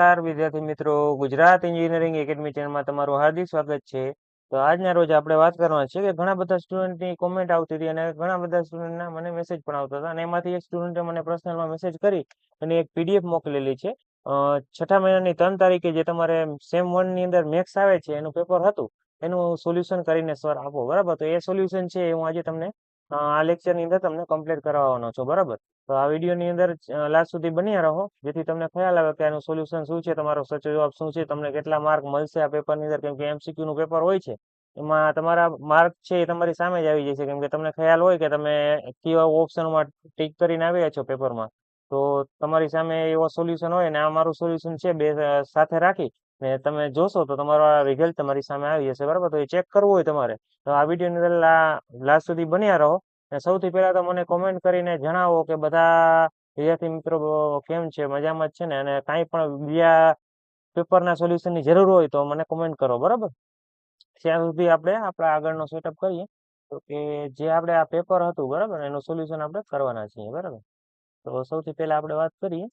નમસ્કાર વિદ્યાર્થી મિત્રો, ગુજરાત એન્જિનિયરિંગ એકેડમી ચેનલમાં તમારું હાર્દિક સ્વાગત છે. તો આજના રોજ આપણે વાત કરવાના છે કે ઘણા બધા સ્ટુડન્ટની કોમેન્ટ આવતી હતી અને ઘણા બધા સ્ટુડન્ટના મને મેસેજ પણ આવતા હતા અને એમાંથી એક સ્ટુડન્ટે મને પર્સનલમાં મેસેજ કરી અને એક પીડીએફ મોકલેલી છે. છઠ્ઠા મહિનાની 3 તારીખે જે તમારે સેમ 1 ની અંદર મેથ્સ આવે છે એનું પેપર હતું, એનું સોલ્યુશન કરીને સર આપો. બરાબર, તો એ સોલ્યુશન છે એ હું આજે તમને આ લેક્ચરની અંદર તમને કમ્પ્લીટ કરાવવાનો છું. બરાબર, તો આ વિડીયોની અંદર લાસ્ટ સુધી બન્યા રહો, જેથી તમને ખ્યાલ આવે કે આનું સોલ્યુશન શું છે, તમારો સાચો જવાબ શું છે, તમને કેટલા માર્ક મળશે આ પેપરની અંદર. કેમ કે એમસીક્યુ નું પેપર હોય છે, એમાં તમારા માર્ક છે એ તમારી સામે જ આવી જશે. કેમ કે તમને ખ્યાલ હોય કે તમે કેવા ઓપ્શનમાં ટીક કરીને આવ્યા છો પેપરમાં, તો તમારી સામે એવો સોલ્યુશન હોય ને આ મારું સોલ્યુશન છે, બે સાથે રાખી ને તમે જોશો તો તમારો રિઝલ્ટ તમારી સામે આવી જશે. બરાબર, તો એ ચેક કરવું હોય તમારે તો આ વિડીયોની અંદર લાસ્ટ સુધી બન્યા રહો. સૌથી પહેલા તો મને કોમેન્ટ કરીને જણાવો કે બધા વિદ્યાર્થી મિત્રો કેમ છે, મજામાં જ છે ને? અને કાંઈ પણ બીજા પેપરના સોલ્યુશનની જરૂર હોય તો મને કોમેન્ટ કરો. બરાબર, ત્યાં સુધી આપણે આપણા આગળનો સેટઅપ કરીએ. તો કે જે આપણે આ પેપર હતું, બરાબર, એનું સોલ્યુશન આપણે કરવાના છીએ. બરાબર, તો સૌથી પહેલા આપણે વાત કરીએ.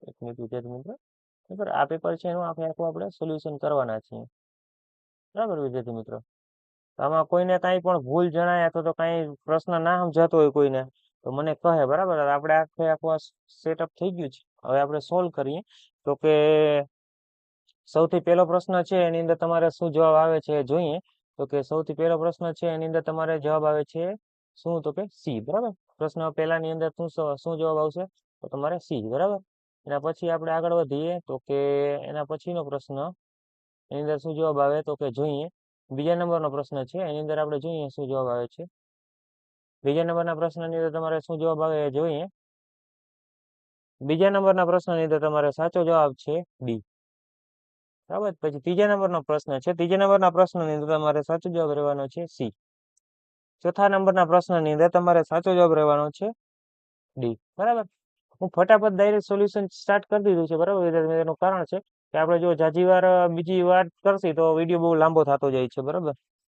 એક મિનિટ વિદ્યાર્થી મિત્રો, બરાબર, આ પેપર છે એનું આપણે સોલ્યુશન કરવાના છીએ. બરાબર વિદ્યાર્થી મિત્રો, આમાં કોઈને કાંઈ પણ ભૂલ જણાય અથવા તો કાંઈ પ્રશ્ન ના સમજાતો હોય કોઈને, તો મને કહે. બરાબર, આપણે આખું સેટઅપ થઈ ગયું છે, હવે આપણે સોલ્વ કરીએ. તો કે સૌથી પહેલો પ્રશ્ન છે એની અંદર તમારે શું જવાબ આવે છે એ જોઈએ. તો કે સૌથી પહેલો પ્રશ્ન છે એની અંદર તમારે જવાબ આવે છે શું? તો કે સી. બરાબર, પ્રશ્ન પહેલાની અંદર શું જવાબ આવશે? તો તમારે સી. બરાબર, એના પછી આપણે આગળ વધીએ. તો કે એના પછીનો પ્રશ્ન એની અંદર શું જવાબ આવે? તો કે જોઈએ બીજા નંબરનો પ્રશ્ન છે, એની અંદર આપણે જોઈએ શું જવાબ આવે છે. બીજા નંબરના પ્રશ્નની અંદર તમારે શું જવાબ આવે એ જોઈએ. બીજા નંબરના પ્રશ્નની અંદર તમારે સાચો જવાબ છે ડી. બરાબર, પછી ત્રીજા નંબરનો પ્રશ્ન છે, ત્રીજા નંબરના પ્રશ્નની અંદર તમારે સાચો જવાબ રહેવાનો છે સી. ચોથા નંબરના પ્રશ્નની અંદર તમારે સાચો જવાબ રહેવાનો છે ડી. બરાબર, હું ફટાફટ ડાયરેક્ટ સોલ્યુશન સ્ટાર્ટ કરી દીધું છે. બરાબર, એનું કારણ છે કે આપણે જો જાજી વાર બીજી વાત કરશી તો વિડીયો બહુ લાંબો થતો જાય છે. બરાબર,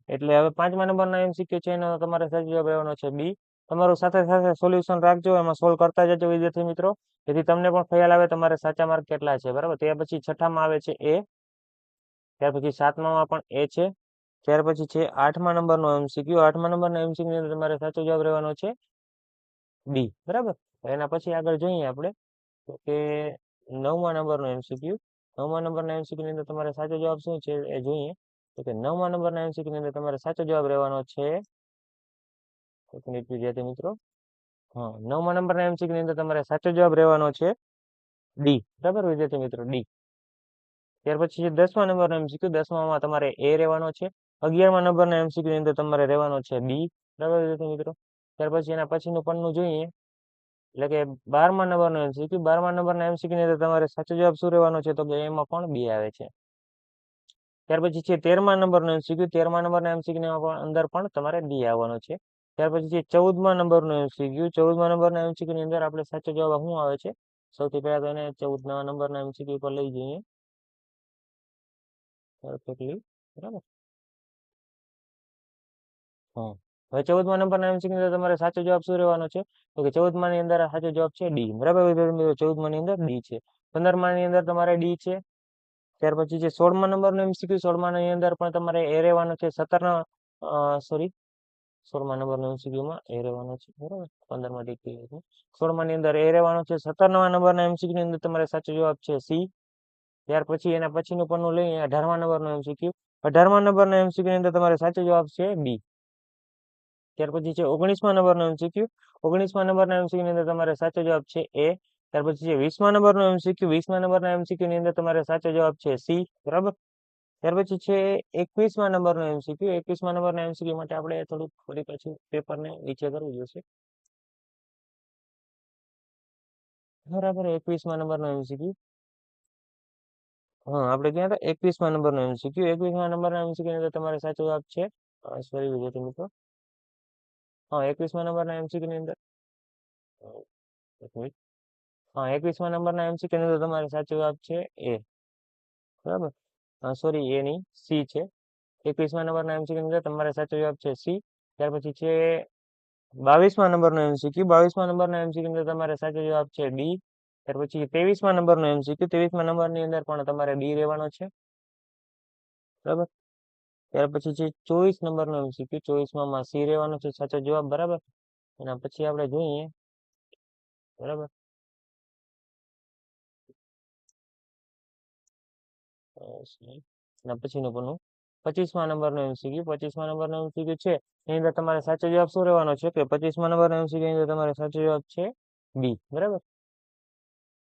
એટલે હવે 5મા નંબરના એમસીક્યુ છે એનો તમારે સાચો જવાબ રહેવાનો છે બી. તમારું સાથે સાથે સોલ્યુશન રાખજો, એમાં સોલ્વ કરતા જજો વિદ્યાર્થી મિત્રો, જેથી તમને પણ ખ્યાલ આવે તમારે સાચા માર્ક કેટલા છે. બરાબર, ત્યાર પછી છઠ્ઠામાં આવે છે એ, ત્યાર પછી 7મામાં પણ એ છે, ત્યાર પછી છે 8મા નંબરનો એમસીક્યુ. 8મા નંબરના એમસીક્યુ ની અંદર તમારે સાચો જવાબ રહેવાનો છે બી. બરાબર, એના પછી આગળ જોઈએ આપણે. તો કે 9મા નંબરનો એમસીક્યુ. 9મા નંબરના એમસીક્યુ ની અંદર તમારે સાચો જવાબ શું છે એ જોઈએ. તો કે 9મા નંબરના એમસીક્યુ ની અંદર તમારે સાચો જવાબ રહેવાનો છે, એક મિનિટ વિદ્યાર્થી મિત્રો, હા, 9મા નંબરના એમસીક્યુ ની અંદર તમારે સાચો જવાબ રહેવાનો છે ડી. બરાબર વિદ્યાર્થી મિત્રો, ડી. ત્યાર પછી છે 10મા નંબરનો એમસીક્યુ. 10મામાં તમારે એ રહેવાનો છે. 11મા નંબરના એમસીક્યુ ની અંદર તમારે રહેવાનો છે બી. બરાબર વિદ્યાર્થી મિત્રો, ત્યાર પછી એના પછીનું પન્નું જોઈએ. એટલે કે 12મા નંબરનો એમસીક્યુ. 12મા નંબરના એમસીક્યુ ની અંદર તમારે સાચો જવાબ શું રહેવાનો છે? તો કે એમાં પણ બી આવે છે. ત્યાર પછી છે 13મા નંબરનો એમસીક્યુ. 13મા નંબરના એમસીક્યુ અંદર પણ તમારે ડી આવવાનો છે. ત્યાર પછી છે 14મા નંબરનો એમસીક્યુ. 14મા નંબરના એમસીક્યુ ની અંદર આપણે સાચો જવાબ શું આવે છે? સૌથી પહેલા તો એને 14મા નંબરના એમસીક્યુ પર લઈ જઈએ પરફેક્ટલી. બરાબર, હા, હવે 14મા નંબરના એમસીક્યુ ની અંદર તમારે સાચો જવાબ શું રહેવાનો છે? તો કે 14મા ની અંદર સાચો જવાબ છે ડી. બરાબર, 14મા ની અંદર ડી છે. 15મા ની અંદર તમારે ડી છે. ત્યાર પછી છે 16મા નંબરનો એમસીક્યુ. 16મા ની અંદર પણ તમારે એ રહેવાનો છે. 16મા નંબરનો એમસીક્યુમાં એ રહેવાનો છે. બરાબર, 15મા ટીક થઈ ગયું. 16મા ની અંદર એ રહેવાનો છે. 17મા નંબરના એમસીક્યુ ની અંદર તમારે સાચો જવાબ છે સી. ત્યાર પછી એના પછીનું પન્નું લઈએ. 18મા નંબરનો એમસીક્યુ. 18મા નંબરના એમસીક્યુ ની અંદર તમારે સાચો જવાબ છે બી. ત્યાર પછી છે 19મા નંબરનો એમસીક્યુ. 19મા નંબરના એમસીક્યુ ની અંદર તમારે સાચો જવાબ છે એ. ત્યાર પછી છે 20મા નંબરનો એમસીક્યુ. 20મા નંબરના એમસીક્યુ ની અંદર તમારે સાચો જવાબ છે સી. બરાબર, ત્યાર પછી છે 21મા નંબરનો એમસીક્યુ. 21મા નંબરના એમસીક્યુ માટે આપણે થોડુંક ફરી પાછું પેપરને નીચે કરવું જોશે. બરાબર, 21મા નંબરનો એમસીક્યુ. હા, આપણે ક્યાં હતા? 21મા નંબરનો એમસીક્યુ. 21મા નંબરના એમસીક્યુ ની અંદર તમારે સાચો જવાબ છે, સોરી વિદ્યાર્થી મિત્રો, હા, 21મા નંબરના એમસીક્યુ ની અંદર, એક મિનિટ, હા, 21મા નંબરના એમસીક્યુ ની અંદર તમારે સાચો જવાબ છે એ. બરાબર, સોરી એ નહીં, સી છે. 21મા નંબરના એમસીક્યુ ની અંદર તમારે સાચો જવાબ છે સી. ત્યાર પછી છે 22મા નંબરનો એમસીક્યુ. 22મા નંબરના એમસીક્યુ ની અંદર તમારે સાચો જવાબ છે ડી. ત્યાર પછી 23મા નંબરનો MCQ, 23મા નંબરની અંદર પણ તમારે ડી રહેવાનો છે, બરાબર. ત્યાર પછી છે 24 નંબરનો MCQ, 24માં સી રહેવાનો છે સાચો જવાબ, બરાબર. એના પછી આપણે જોઈએ, બરાબર. એના પછીનું પણ 25મા નંબરનો MCQ, 25મા નંબરનો MCQ છે એની અંદર તમારે સાચો જવાબ શું રહેવાનો છે કે 25મા નંબરનો MCQ ની અંદર તમારે સાચો જવાબ છે બી, બરાબર.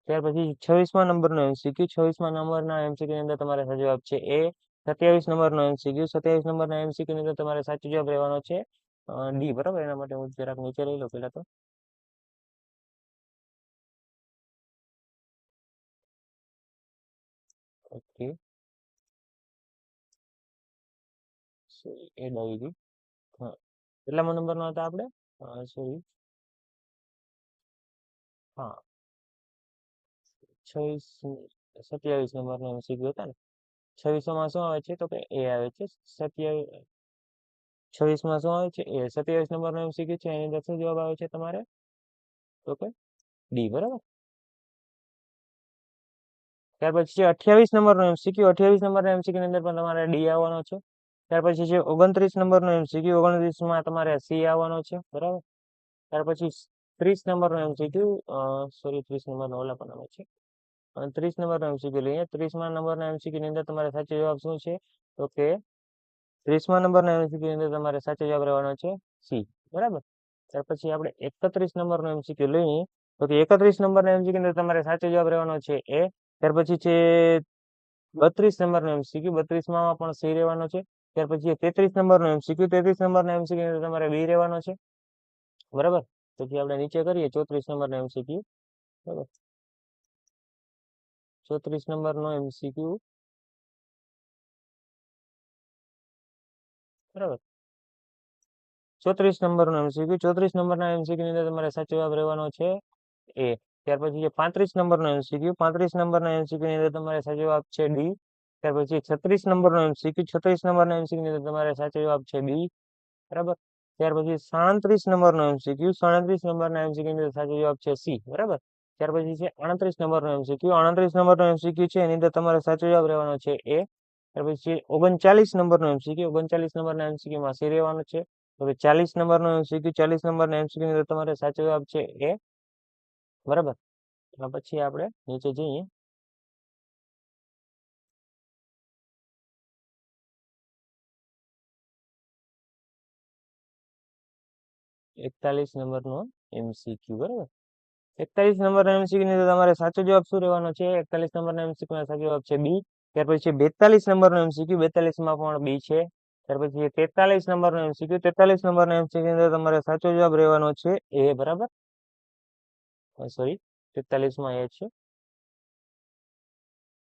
ત્યાર પછી 26મા નંબરનો MCQ, 26મા નંબરના MCQ ની અંદર તમારે સાચો જવાબ છે એ. 27 નંબરનો MCQ, 27 નંબરના MCQ ની અંદર તમારે સાચો જવાબ રહેવાનો છે ડી, બરાબર. એના માટે હું જરાક નીચે લઈ લો પેલા તો. ઓકે, એ આવી ગઈ. હા, કેટલામો નંબરનો હતા આપણે? સોરી, હા, 27 નંબરનો MCQ હતા ને. 26માં શું આવે છે તો કે એ આવે છે. 26માં શું આવે છે એ. 27 નંબરનો MCQ છે એની અંદર શું જવાબ આવે છે તમારે તો કે ડી, બરાબર. ત્યાર પછી છે 28 નંબરનો MCQ, 28 નંબરના MCQ ની અંદર પણ તમારે ડી આવવાનો છે. ત્યાર પછી છે 29 નંબરનો MCQ, 29માં તમારે સી આવવાનો છે, બરાબર. ત્યાર પછી 30 નંબરનો MCQ, સોરી 30 નંબરનો ઓલા પણ આવે છે. 30 નંબરનો MCQ લઈએ. 30મા નંબરના MCQ ની અંદર તમારે સાચો જવાબ શું છે તો કે 30મા નંબરના MCQ ની અંદર તમારે સાચો જવાબ રહેવાનો છે સી, બરાબર. ત્યાર પછી આપણે 31 નંબરનો MCQ લઈએ તો કે 31 નંબરના MCQ ની અંદર તમારે સાચો જવાબ રહેવાનો છે એ. ત્યાર પછી છે 32 નંબરનો MCQ, 32માં પણ સી રહેવાનો છે. ત્યાર પછી 33 નંબરનો MCQ, 33 નંબરના MCQ ની અંદર તમારે બી રહેવાનો છે, બરાબર. પછી આપણે નીચે કરીએ 34 નંબરનો MCQ, બરાબર. 34 નંબરનો MCQ, બરાબર. 34 નંબરનો MCQ, 34 નંબરના MCQ ની અંદર તમારે સાચો જવાબ રહેવાનો છે એ. ત્યાર પછી છે 35 નંબરનો MCQ, 35 નંબરના MCQ ની અંદર તમારે સાચો જવાબ છે ડી. ત્યાર પછી 36 નંબરનો MCQ, 36 નંબરના MCQ ની અંદર તમારે સાચો જવાબ છે બી, બરાબર. ત્યાર પછી 37 નંબરનો MCQ, 37 નંબરના MCQ ની અંદર સાચો જવાબ છે સી, બરાબર. ત્યાર પછી છે 38 નંબરનો MCQ, 38 નંબરનો MCQ છે એની અંદર તમારે સાચો જવાબ રહેવાનો છે એ. ત્યાર પછી 39 નંબરનો MCQ, 39 નંબરના MCQ માં સી રહેવાનો છે. હવે 40 નંબરનો MCQ, 40 નંબરના MCQ ની અંદર તમારે સાચો જવાબ છે એ, બરાબર. પછી આપણે નીચે જઈએ. એકતાલીસ નંબરનો MCQ, બરાબર. 41 નંબરના MCQ ની અંદર તમારે સાચો જવાબ શું રહેવાનો છે? 41 નંબરના MCQ માં સાચો જવાબ છે બી. ત્યાર પછી 42 નંબરનો MCQ, 42 માં પણ બી છે. ત્યાર પછી 43 નંબરનો MCQ, 43 નંબરના MCQ ની અંદર તમારે સાચો જવાબ રહેવાનો છે એ, બરાબર. સોરી, 43 માં એ છે.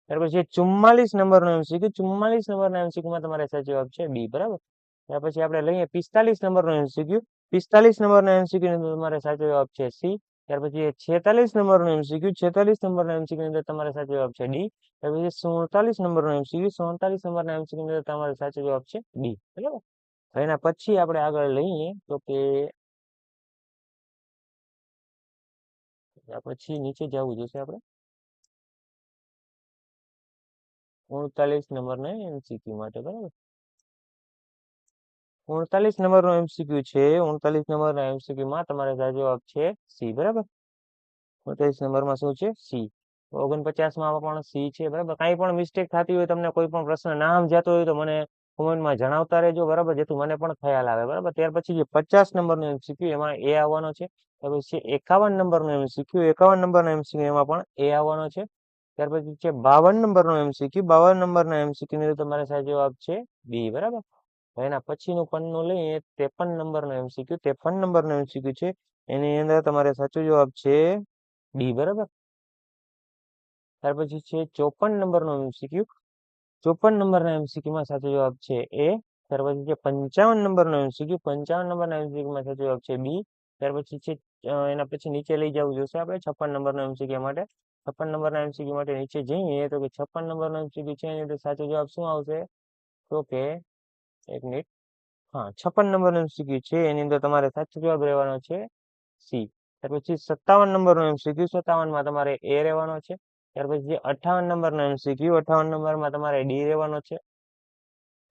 ત્યાર પછી 44 નંબરનો MCQ, 44 નંબરના MCQ માં તમારે સાચો જવાબ છે બી, બરાબર. ત્યાર પછી આપણે લઈએ 45 નંબરનો MCQ, 45 નંબરના MCQ ની અંદર તમારે સાચો જવાબ છે સી. ત્યાર પછી 46 નંબરનો MCQ, 46 નંબરના MCQ ની અંદર તમારે સાચો જવાબ છે ડી. ત્યાર પછી 47 નંબરનો MCQ, 47 નંબરના MCQ ની અંદર તમારે સાચો જવાબ છે બી, બરાબર. એના પછી આપણે આગળ લઈએ તો કે પછી નીચે જવું જોશે આપણે 39 નંબરના MCQ માટે, બરાબર. 39 નંબરનો MCQ છે. 39 નંબરના MCQ માં તમારે સાચો જવાબ છે સી, બરાબર. 39 નંબરમાં શું છે? સી. 49 માં પણ સી છે, બરાબર. કાંઈ પણ મિસ્ટેક થતી હોય, તમને કોઈ પણ પ્રશ્ન ના સમજાતો હોય તો મને કોમેન્ટમાં જણાવતા રહેજો, બરાબર, જેથી મને પણ ખ્યાલ આવે, બરાબર. ત્યાર પછી જે 50 નંબરનો MCQ એમાં એ આવવાનો છે. ત્યાર પછી 51 નંબરનો MCQ, 51 નંબરના MCQ એમાં પણ એ આવવાનો છે. ત્યાર પછી છે 52 નંબરનો MCQ, 52 નંબરના MCQ ની અંદર તમારે સાચો જવાબ છે બી, બરાબર. એના પછીનું પન્નું લઈએ 53 નંબરનો MCQ, 53 નંબરનો MCQ છે એની અંદર તમારે સાચો જવાબ છે ડી, બરાબર. ત્યાર પછી છે 54 નંબરનો MCQ, 54 નંબરના MCQ માં સાચો જવાબ છે એ. ત્યાર પછી છે 55 નંબરનો MCQ, 55 નંબરના MCQ માં સાચો જવાબ છે બી. ત્યાર પછી છે એના પછી નીચે લઈ જવું જોશે આપણે 56 નંબરનો MCQ માટે. 56 નંબરના MCQ માટે નીચે જઈએ તો કે 56 નંબરનો MCQ છે એની અંદર સાચો જવાબ શું આવશે તો કે એક મિનિટ, હા, 56 નંબરનો MCQ છે એની અંદર તમારે સાચો જવાબ રહેવાનો છે સી. ત્યાર પછી 57 નંબરનો MCQ, 57માં તમારે A રહેવાનો છે. ત્યાર પછી 58 નંબરનો MCQ, 58 નંબરમાં તમારે D રહેવાનો છે.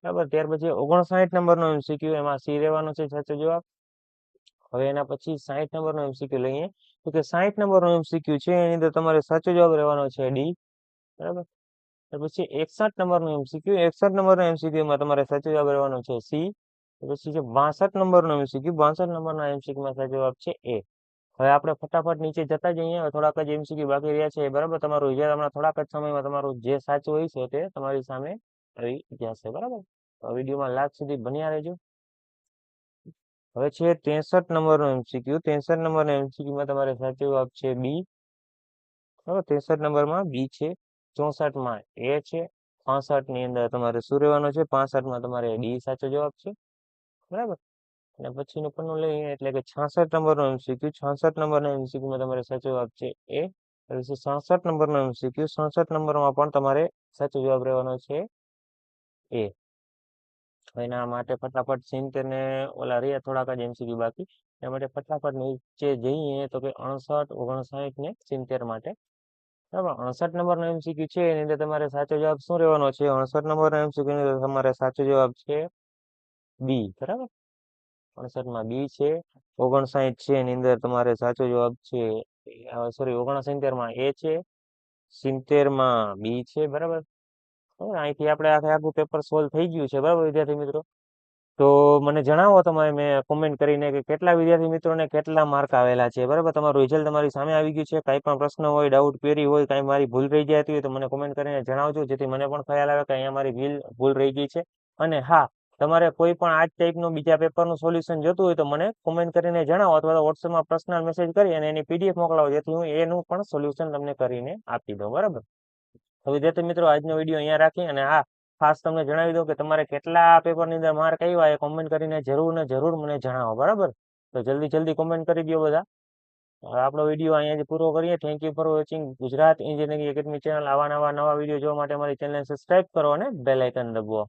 બરાબર. ત્યાર પછી 59 નંબરનો MCQ, એમાં C રહેવાનો છે સાચો જવાબ. હવે એના પછી 60 નંબરનો MCQ લઈએ તો કે 60 નંબરનો MCQ છે એની અંદર તમારે સાચો જવાબ રહેવાનો છે D. બરાબર. પછી 61 નંબરનો MCQ, 61 નંબરના MCQ માં તમારે સાચો જવાબ રહેવાનો છે C. પછી છે 62 નંબરનો MCQ, 62 નંબરના MCQ માં સાચો જવાબ છે A. હવે આપણે ફટાફટ નીચે જતા જઈએ. થોડાક જ MCQ બાકી રહ્યા છે. બરાબર. તમારું રિઝલ્ટ હમણાં થોડાક જ સમયમાં તમારું જે સાચું હોય છે તે તમારી સામે આવી જશે. બરાબર. વિડીયોમાં લાસ્ટ સુધી બન્યા રહેજો. હવે છે 63 નંબરનો MCQ, 63 નંબરના MCQ માં તમારે સાચો જવાબ છે B. બરાબર. 63 નંબરમાં B છે. 64માં A છે. 65 ની અંદર તમારે શું રહેવાનું છે? 65માં તમારે D સાચો જવાબ છે. બરાબર. અને પછીનું પન્નું લઈએ એટલે કે 66 નંબરનો MCQ, 66 નંબરના MCQ માં તમારે સાચો જવાબ છે A. પછી 67 નંબરનો MCQ, 67 નંબરમાં પણ તમારે સાચો જવાબ રહેવાનો છે A. એના માટે ફટાફટ 70 ને ઓલા રહ્યા થોડાક જ MCQ બાકી. એના માટે ફટાફટ નીચે જઈએ તો કે 68, 59 ને 70 માટે. બરાબર. 68 નંબરનો MCQ છે એની અંદર તમારે સાચો જવાબ શું રહેવાનો છે? 68 નંબરના MCQ ની અંદર તમારે સાચો જવાબ છે B. બરાબર. 68માં B છે. 59 છે એની અંદર તમારે સાચો જવાબ છે સોરી 69માં A છે. 70માં B છે. બરાબર. અહીંથી આપણે આખું પેપર સોલ્વ થઈ ગયું છે. બરાબર વિદ્યાર્થી મિત્રો. તો મને જણાવો તમે મેં કોમેન્ટ કરીને કે કેટલા વિદ્યાર્થી મિત્રોને કેટલા માર્ક આવેલા છે. બરાબર. તમારું રિઝલ્ટ તમારી સામે આવી ગયું છે. કાંઈ પણ પ્રશ્ન હોય, ડાઉટ, ક્વેરી હોય, કાંઈ મારી ભૂલ રહી જતી હોય તો મને કોમેન્ટ કરીને જણાવજો, જેથી મને પણ ખ્યાલ આવે કે અહીંયા મારી ભૂલ રહી ગઈ છે. અને હા, તમારે કોઈ પણ આ જ ટાઈપનું બીજા પેપરનું સોલ્યુશન જોતું હોય તો મને કોમેન્ટ કરીને જણાવો, અથવા તો વોટ્સએપમાં પર્સનલ મેસેજ કરી અને એની PDF મોકલાવો, જેથી હું એનું પણ સોલ્યુશન તમને કરીને આપી દઉં. બરાબર. તો વિદ્યાર્થી મિત્રો આજનો વિડીયો અહીંયા રાખી અને હા, ખાસ તમને જણાવી દઉં કે તમારે કેટલા પેપરની અંદર માર્ક આવ્યા એ કોમેન્ટ કરીને જરૂર ને જરૂર મને જણાવો. બરાબર. તો જલ્દી કોમેન્ટ કરી દો બધા. હવે આપણો વિડીયો અહીંયાથી પૂરો કરીએ. Thank you for watching Gujarat engineering academy channel. આવા નવા વિડીયો જોવા માટે અમારી ચેનલને સબસ્ક્રાઇબ કરો અને બેલ આઇકન દબાવો.